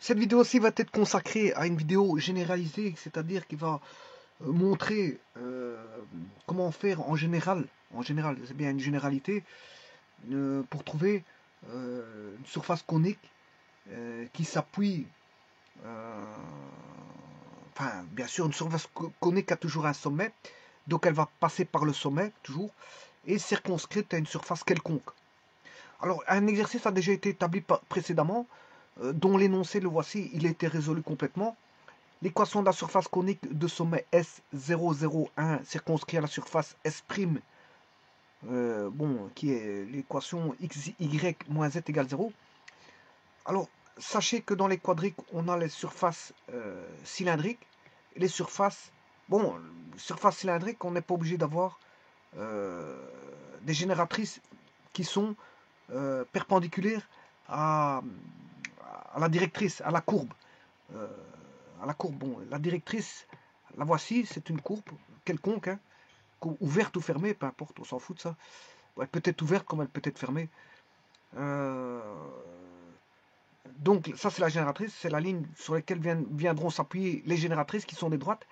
Cette vidéo-ci va être consacrée à une vidéo généralisée, c'est-à-dire qui va montrer comment faire en général, c'est bien une généralité, pour trouver une surface conique qui s'appuie, enfin bien sûr une surface conique a toujours un sommet, donc elle va passer par le sommet toujours, et circonscrite à une surface quelconque. Alors un exercice a déjà été établi précédemment, dont l'énoncé, le voici, il a été résolu complètement. L'équation de la surface conique de sommet S001 circonscrit à la surface S', qui est l'équation xy moins z égale 0. Alors, sachez que dans les quadriques, on a les surfaces cylindriques et les surfaces... Bon, surface cylindrique, on n'est pas obligé d'avoir des génératrices qui sont perpendiculaires à la directrice, à la courbe. Bon, la directrice, la voici, c'est une courbe quelconque, hein, ouverte ou fermée, peu importe, on s'en fout de ça. Elle peut être ouverte comme elle peut être fermée. Donc ça c'est la génératrice, c'est la ligne sur laquelle viendront s'appuyer les génératrices qui sont des droites.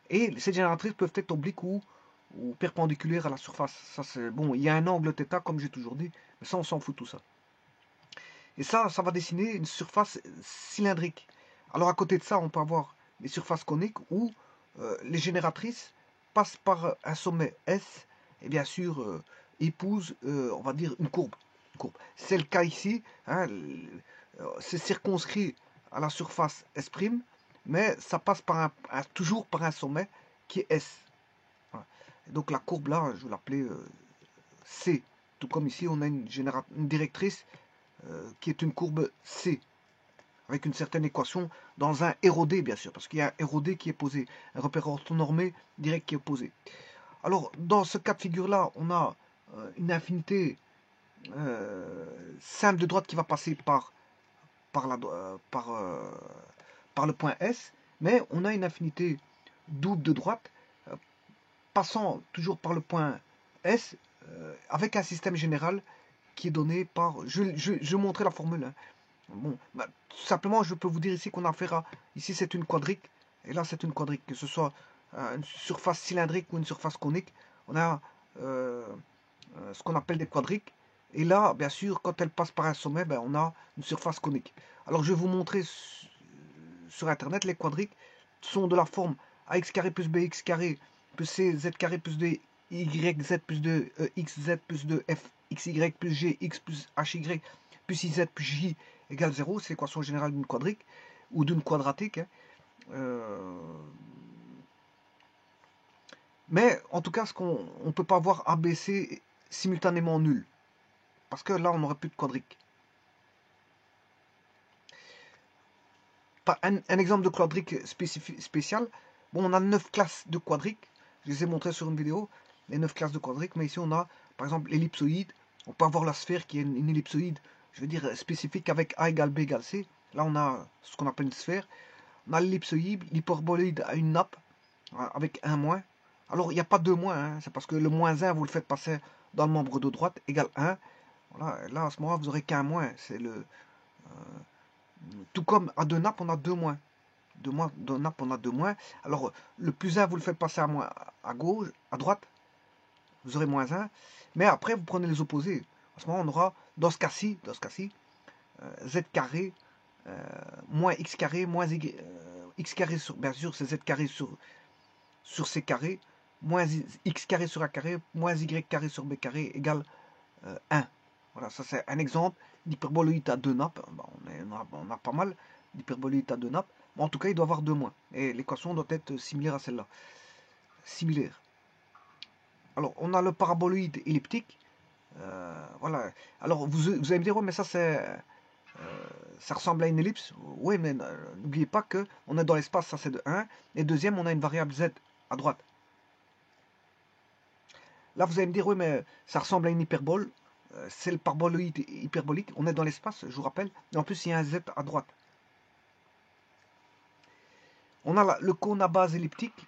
Et ces génératrices peuvent être obliques ou perpendiculaires à la surface. Ça c'est bon, il y a un angle θ comme j'ai toujours dit, mais ça on s'en fout de tout ça. Et ça va dessiner une surface cylindrique. Alors à côté de ça, on peut avoir les surfaces coniques où les génératrices passent par un sommet S et bien sûr épousent, on va dire, une courbe. C'est le cas ici, hein, c'est circonscrit à la surface S', mais ça passe par toujours par un sommet qui est S. Voilà. Donc la courbe là, je vais l'appeler C. Tout comme ici, on a une directrice qui est une courbe C, avec une certaine équation dans un ROD, bien sûr, parce qu'il y a un ROD qui est posé, un repère orthonormé direct qui est posé. Alors, dans ce cas de figure-là, on a une infinité simple de droite qui va passer par le point S, mais on a une infinité double de droite passant toujours par le point S avec un système général qui est donné par... Je vais montrer la formule. Hein. Bon, bah, tout simplement, je peux vous dire ici qu'on a affaire à... Ici, c'est une quadrique, et là, c'est une quadrique. Que ce soit une surface cylindrique ou une surface conique, on a ce qu'on appelle des quadriques. Et là, bien sûr, quand elle passe par un sommet, ben, on a une surface conique. Alors, je vais vous montrer sur Internet, les quadriques sont de la forme ax carré plus bx carré plus cz carré plus 2 yz plus 2 xz plus 2 f xy plus g x plus hy plus iz plus j égale 0. C'est l'équation générale d'une quadrique ou d'une quadratique. Hein. Mais en tout cas, on ne peut pas avoir ABC simultanément nul. Parce que là, on n'aurait plus de quadrique. Un exemple de quadrique spécial. Bon, on a 9 classes de quadriques. Je les ai montrées sur une vidéo, les 9 classes de quadriques. Mais ici, on a, par exemple, l'ellipsoïde. On peut avoir la sphère qui est une ellipsoïde, je veux dire, spécifique avec A égale B égale C. Là, on a ce qu'on appelle une sphère. On a l'ellipsoïde, l'hyperboloïde à une nappe, avec un moins. Alors, il n'y a pas deux moins, hein, c'est parce que le moins 1, vous le faites passer dans le membre de droite, égale 1. Voilà, là, à ce moment-là, vous n'aurez qu'un moins. C'est le... tout comme à deux nappes, on a deux moins. Deux nappes, on a deux moins. Alors, le plus 1, vous le faites passer à moins à gauche, à droite. Vous aurez moins 1. Mais après, vous prenez les opposés. À ce moment, on aura, dans ce cas-ci, z carré, moins x carré, moins y, x carré sur, bien sûr, c'est z carré sur c carré, moins x carré sur a carré, moins y carré sur b carré égale 1. Voilà, ça c'est un exemple d'hyperboloïde à deux nappes. Bon, on a pas mal d'hyperboloïde à deux nappes. Mais en tout cas, il doit avoir deux moins. Et l'équation doit être similaire à celle-là. Similaire. Alors, on a le paraboloïde elliptique. Voilà. Alors, vous allez me dire, ouais, mais ça c'est... ça ressemble à une ellipse. Oui, mais n'oubliez pas qu'on est dans l'espace, ça c'est de 1. Et deuxième, on a une variable z à droite. Là, vous allez me dire, oui, mais ça ressemble à une hyperbole. C'est le paraboloïde hyperbolique. On est dans l'espace, je vous rappelle. Et en plus, il y a un z à droite. On a le cône à base elliptique.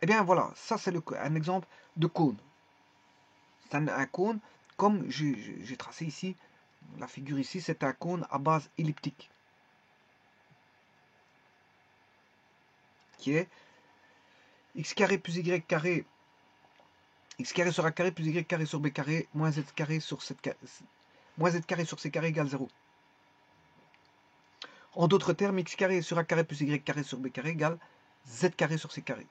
Eh bien, voilà, ça c'est un exemple de cône. C'est un cône, comme j'ai tracé ici, La figure ici, c'est un cône à base elliptique, qui est x carré plus y carré, x carré sur a carré plus y carré sur b carré, moins z carré sur c carré égale 0. En d'autres termes, x carré sur a carré plus y carré sur b carré égale z carré sur c carré.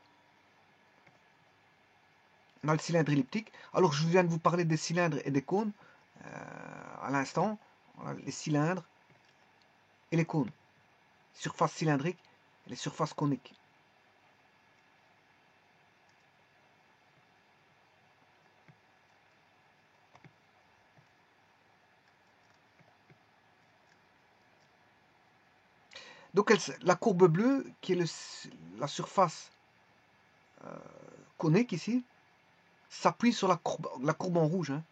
On a le cylindre elliptique. Alors, je viens de vous parler des cylindres et des cônes à l'instant. Voilà, les cylindres et les cônes. Surface cylindrique et les surfaces coniques. Donc, la courbe bleue, qui est la surface conique ici, s'appuie sur la courbe en rouge. Hein.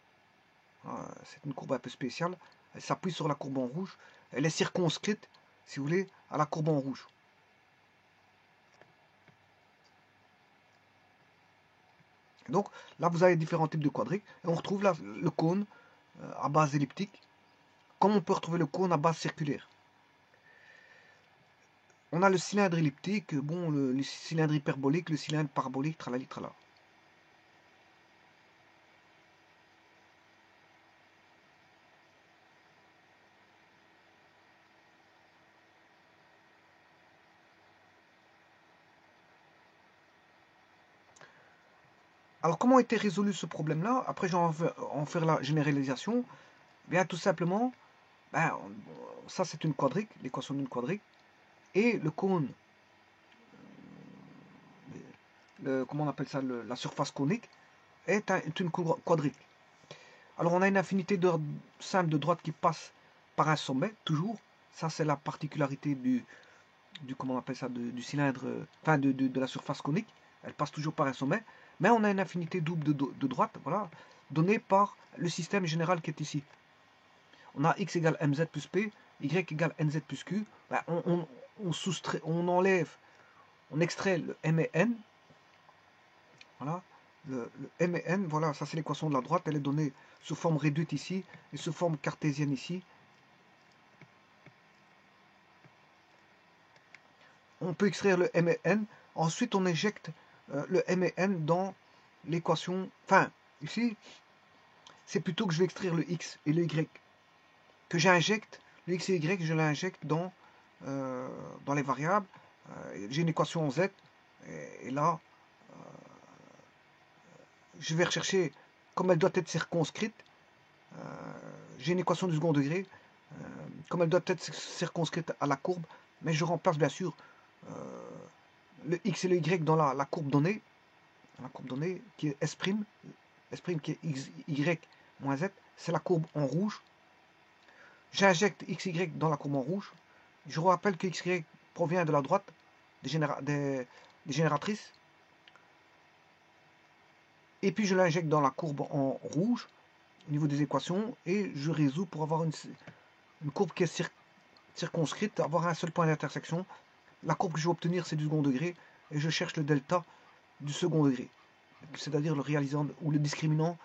C'est une courbe un peu spéciale. Elle s'appuie sur la courbe en rouge. Elle est circonscrite, si vous voulez, à la courbe en rouge. Donc là, vous avez différents types de quadriques. Et on retrouve là le cône à base elliptique, comme on peut retrouver le cône à base circulaire. On a le cylindre elliptique, bon, le cylindre hyperbolique, le cylindre parabolique, tralali tralala. Alors, comment a été résolu ce problème-là? Après, je vais en faire la généralisation. Bien, tout simplement, ben, ça c'est une quadrique, l'équation d'une quadrique. Et le cône, comment on appelle ça, la surface conique, est une quadrique. Alors, on a une infinité simple de droite qui passe par un sommet, toujours. Ça, c'est la particularité comment on appelle ça, du cylindre, enfin de la surface conique. Elle passe toujours par un sommet. Mais on a une infinité double de droite, voilà, donnée par le système général qui est ici. On a x égale mz plus p, y égale nz plus q. Ben, on enlève, on extrait le m et n. Voilà, le m et n, voilà, ça c'est l'équation de la droite. Elle est donnée sous forme réduite ici et sous forme cartésienne ici. On peut extraire le m et n. Ensuite, on injecte le m et n dans l'équation. Enfin, ici, c'est plutôt que je vais extraire le x et le y. Que j'injecte, le x et y, je l'injecte dans les variables. J'ai une équation en z. Et là, je vais rechercher, comme elle doit être circonscrite, j'ai une équation du second degré. Comme elle doit être circonscrite à la courbe, mais je remplace bien sûr le x et le y dans la courbe donnée, qui est S', S' qui est y moins z, c'est la courbe en rouge. J'injecte x, y dans la courbe en rouge. Je vous rappelle que x, y provient de la droite des génératrices. Et puis je l'injecte dans la courbe en rouge, au niveau des équations, et je résous pour avoir une courbe qui est circonscrite, avoir un seul point d'intersection. La courbe que je vais obtenir, c'est du second degré, et je cherche le delta du second degré, c'est-à-dire le réalisant ou le discriminant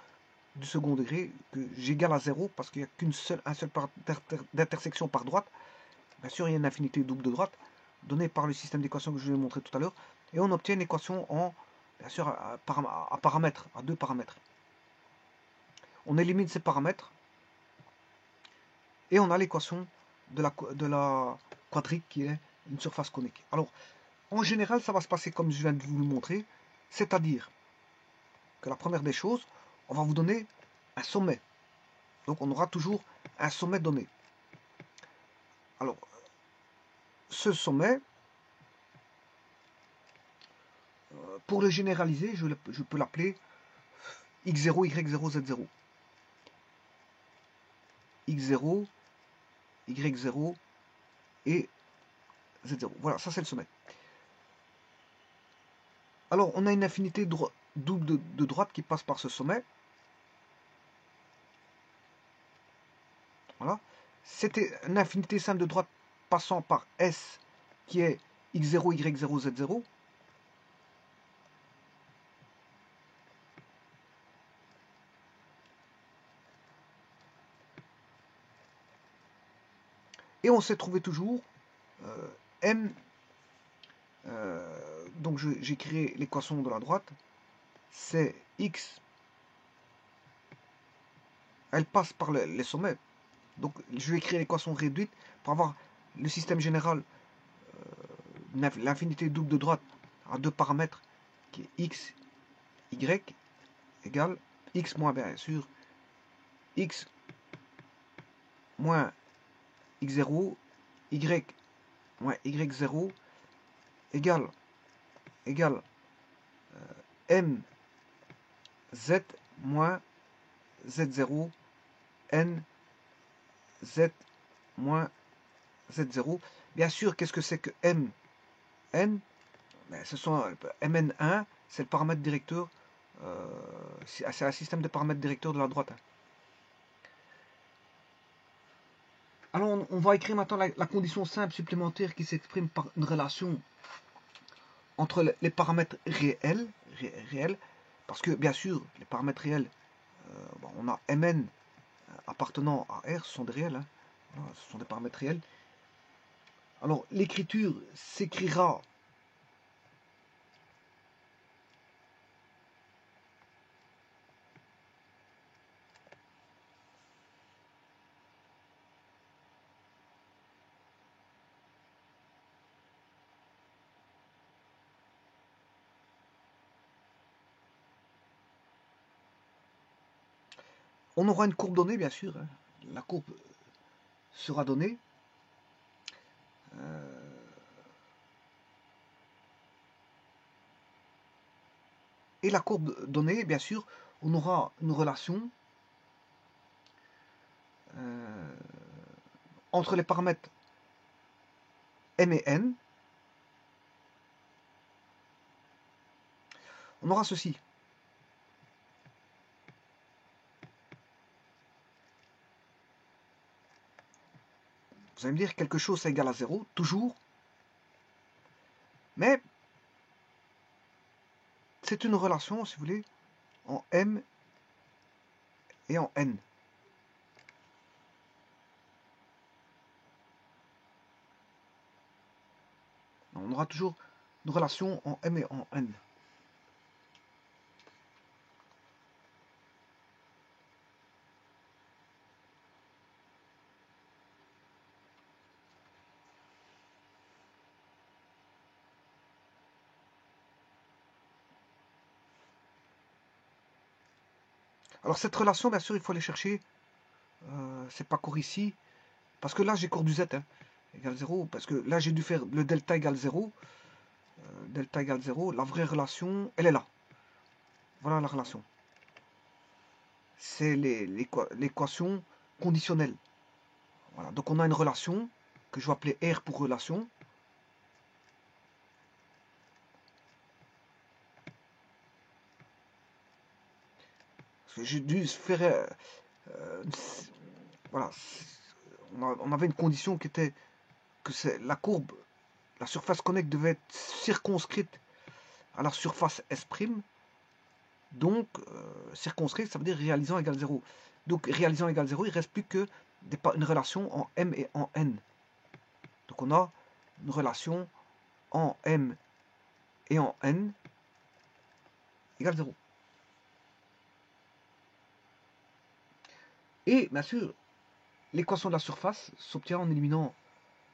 du second degré, que j'égale à 0, parce qu'il n'y a un seul point d'intersection par droite. Bien sûr, il y a une infinité double de droite, donnée par le système d'équations que je vais montrer tout à l'heure, et on obtient une équation en, bien sûr, à paramètres, à 2 paramètres. On élimine ces paramètres, et on a l'équation de la quadrique qui est une surface conique. Alors, en général, ça va se passer comme je viens de vous le montrer, c'est-à-dire que la première des choses, on va vous donner un sommet. Donc, on aura toujours un sommet donné. Alors, ce sommet, pour le généraliser, je peux l'appeler x0, y0, z0. x0, y0 et z0. Voilà, ça c'est le sommet. Alors, on a une infinité double de droite qui passe par ce sommet. Voilà. C'était une infinité simple de droite passant par S qui est x0, y0, z0. Et on s'est trouvé toujours m, donc j'ai créé l'équation de la droite, c'est x, elle passe par les sommets, donc je vais créer l'équation réduite pour avoir le système général, l'infinité double de droite à deux paramètres, qui est x, y, égale x moins, bien sûr, x moins x0, y moins y0, égale m z moins z0 n z moins z0. Bien sûr, qu'est-ce que c'est que m n? Ben, ce sont mn1, c'est le paramètre directeur, c'est un système de paramètres directeurs de la droite. Alors on va écrire maintenant la condition simple supplémentaire qui s'exprime par une relation entre les paramètres réels, parce que bien sûr les paramètres réels, bon, on a mn appartenant à R, ce sont des réels, hein. Voilà, ce sont des paramètres réels. Alors l'écriture s'écrira on aura une courbe donnée, bien sûr, hein. La courbe sera donnée. Et la courbe donnée, bien sûr, on aura une relation entre les paramètres m et n. On aura ceci. Vous allez me dire quelque chose c'est égal à 0, toujours. Mais c'est une relation, si vous voulez, en m et en n. On aura toujours une relation en m et en n. Alors cette relation, bien sûr, il faut aller chercher. C'est pas court ici. Parce que là, j'ai cours du z, hein, égale 0. Parce que là, j'ai dû faire le delta égale 0. Delta égale 0. La vraie relation, elle est là. Voilà la relation. C'est l'équation conditionnelle. Voilà. Donc on a une relation que je vais appeler R pour relation. J'ai dû faire... voilà. On avait une condition qui était que la courbe, la surface connexe devait être circonscrite à la surface S'. Donc, circonscrite, ça veut dire réalisant égale 0. Donc, réalisant égale 0, il ne reste plus que une relation en M et en N. Donc, on a une relation en M et en N égale 0. Et, bien sûr, l'équation de la surface s'obtient en éliminant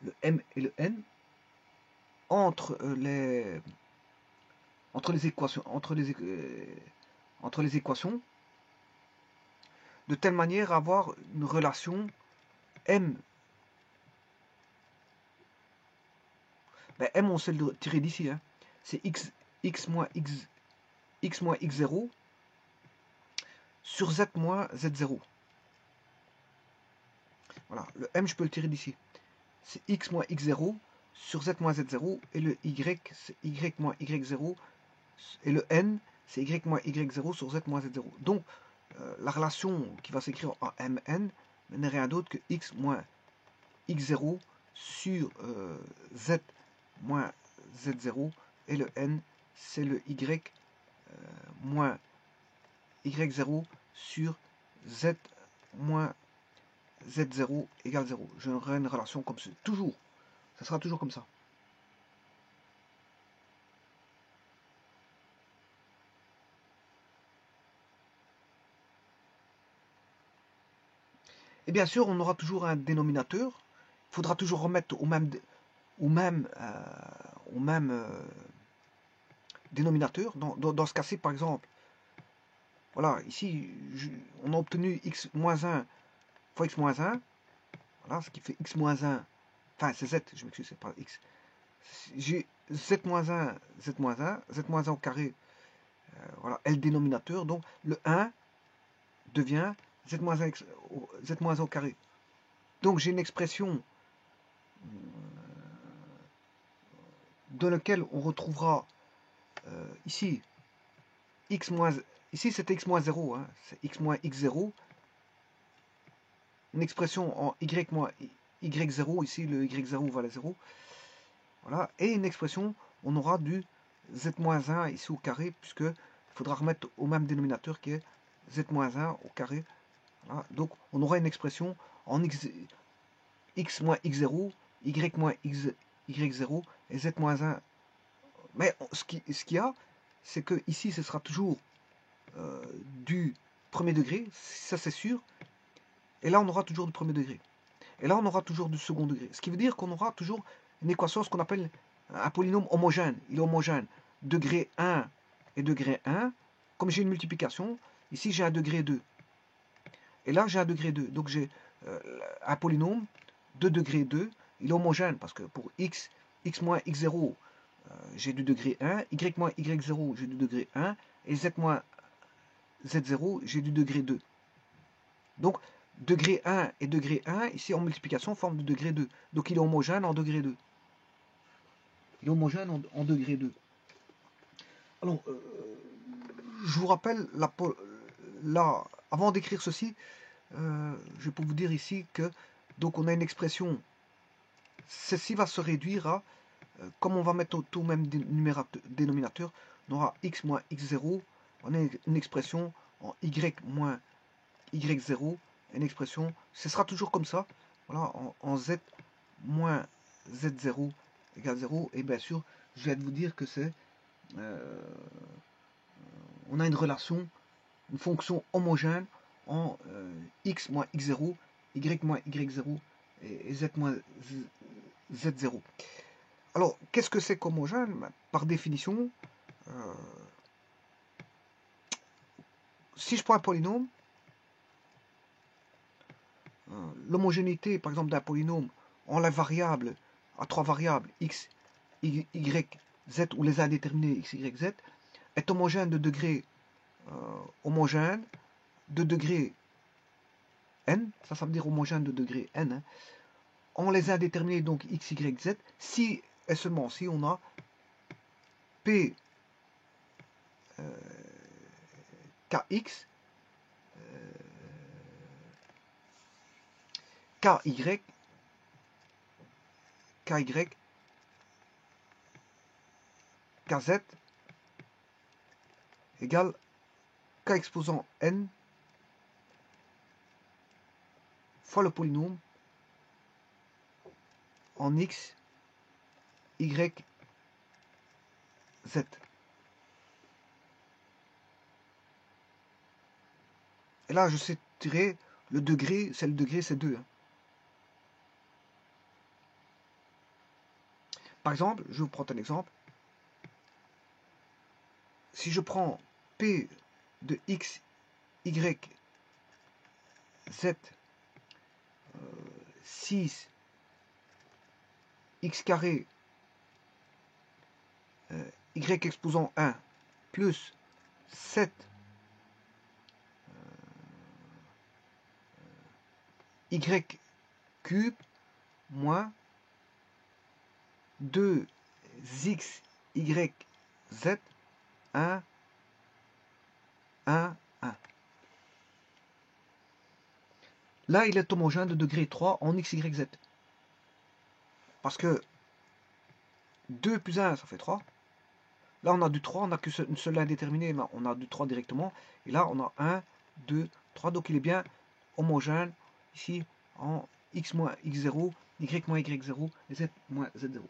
le M et le N entre les équations, de telle manière à avoir une relation M. Ben, M, on sait le tirer d'ici, hein. C'est x moins x0 sur z moins z0. Voilà, le M, je peux le tirer d'ici. C'est x moins x0 sur z moins z0, et le y, c'est y moins y0, et le n, c'est y moins y0 sur z moins z0. Donc, la relation qui va s'écrire en mn n'est rien d'autre que x moins x0 sur z moins z0, et le n, c'est le y moins y0 sur z moins Z0 égale 0. J'aurai une relation comme ça. Toujours. Ça sera toujours comme ça. Et bien sûr, on aura toujours un dénominateur. Il faudra toujours remettre au même dénominateur. Dans ce cas-ci, par exemple, voilà, ici, on a obtenu x moins 1 fois x moins 1. Voilà, ce qui fait x moins 1. Enfin, c'est z, je m'excuse, c'est pas x. J'ai z moins 1, z moins 1, z moins 1 au carré. Voilà, est le dénominateur. Donc, le 1 devient z moins 1, z moins 1 au carré. Donc, j'ai une expression dans laquelle on retrouvera ici x moins, ici c'était x moins 0, hein, c'est x moins x0, une expression en y moins y0, ici le y0 va à 0, voilà, et une expression, on aura du z moins 1 ici au carré, puisque il faudra remettre au même dénominateur qui est z moins 1 au carré, voilà. Donc on aura une expression en x moins x0, y moins y0 et z moins 1. Mais ce qu'il y a, c'est que ici, ce sera toujours du premier degré, ça c'est sûr. Et là, on aura toujours du premier degré. Et là, on aura toujours du second degré. Ce qui veut dire qu'on aura toujours une équation, ce qu'on appelle un polynôme homogène. Il est homogène. Degré 1 et degré 1. Comme j'ai une multiplication, ici j'ai un degré 2. Et là, j'ai un degré 2. Donc j'ai un polynôme de degré 2. Il est homogène parce que pour x moins x0, j'ai du degré 1, y moins y0, j'ai du degré 1, et z moins z0, j'ai du degré 2. Donc, degré 1 et degré 1, ici en multiplication, forment du degré 2. Donc, il est homogène en degré 2. Il est homogène en degré 2. Alors, je vous rappelle, là, avant d'écrire ceci, je peux vous dire ici que, donc, on a une expression, ceci va se réduire à, comme on va mettre au même dénominateur, on aura x moins x0, on a une expression en y moins y0, une expression, ce sera toujours comme ça, voilà, en z moins z0 égale 0, et bien sûr, je viens de vous dire que c'est, on a une relation, une fonction homogène en x moins x0, y moins y0 et z moins z0. Alors, qu'est-ce que c'est qu'homogène? Par définition, si je prends un polynôme, l'homogénéité, par exemple, d'un polynôme en la variable, à trois variables, x, y, z, ou les indéterminés x, y, z, est homogène de degré homogène, de degré n, ça veut dire homogène de degré n, hein, en les indéterminés, donc x, y, z, si et seulement si on a p kx, ky, kz égale k exposant n fois le polynôme en x, y, z. Et là, je sais tirer le degré, c'est 2. Hein. Par exemple, je vous prends un exemple. Si je prends P de x, y, z, 6, x carré, y exposant 1, plus 7, y cube, moins 2x, y, z, 1, 1, 1. Là, il est homogène de degré 3 en x, y, z. Parce que 2 plus 1, ça fait 3. Là, on a du 3, on n'a qu'une seule indéterminée, mais on a du 3 directement. Et là, on a 1, 2, 3. Donc, il est bien homogène ici en x moins x0, y moins y0 et z moins z0.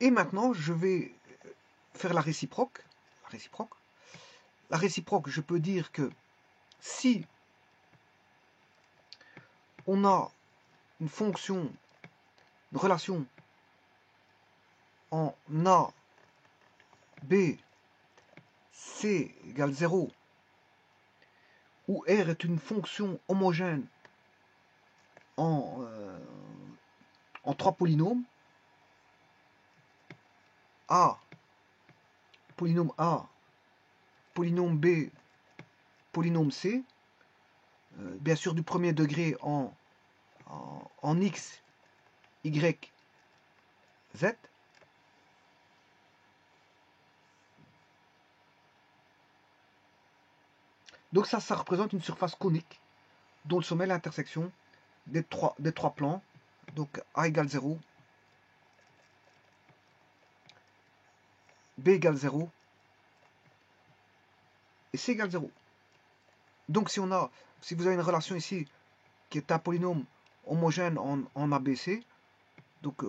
Et maintenant, je vais faire la réciproque. La réciproque, je peux dire que si on a une fonction, une relation en A, B, C égale 0, où R est une fonction homogène en 3 polynômes, A, polynôme A, polynôme B, polynôme C, bien sûr du premier degré en X, Y, Z. Donc ça représente une surface conique dont le sommet est l'intersection des trois plans. Donc A égale 0, B égale 0 et C égale 0. Donc si vous avez une relation ici qui est un polynôme homogène en ABC, donc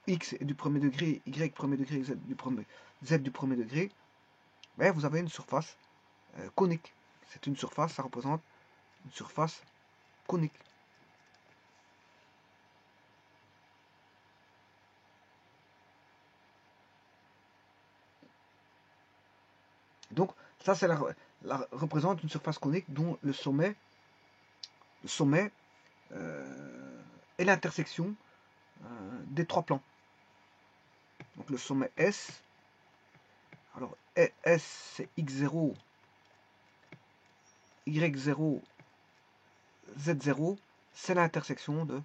X est du premier degré, Y premier degré, Z du premier degré, ben, vous avez une surface conique. C'est une surface, ça représente une surface conique. Donc ça c'est représente une surface conique dont le sommet est l'intersection des trois plans. Donc le sommet S, alors S c'est X0, Y0, Z0, c'est l'intersection de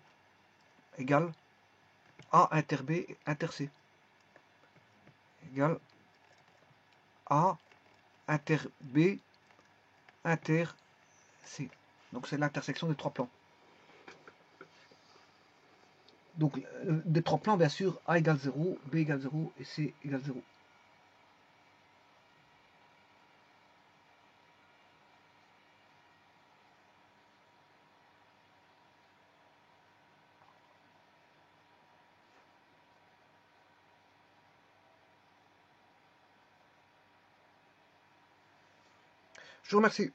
égale A inter B inter C égale A inter B inter C. Donc c'est l'intersection des trois plans. Donc des trois plans, bien sûr, A égale 0, B égale 0 et C égale 0. Je vous remercie.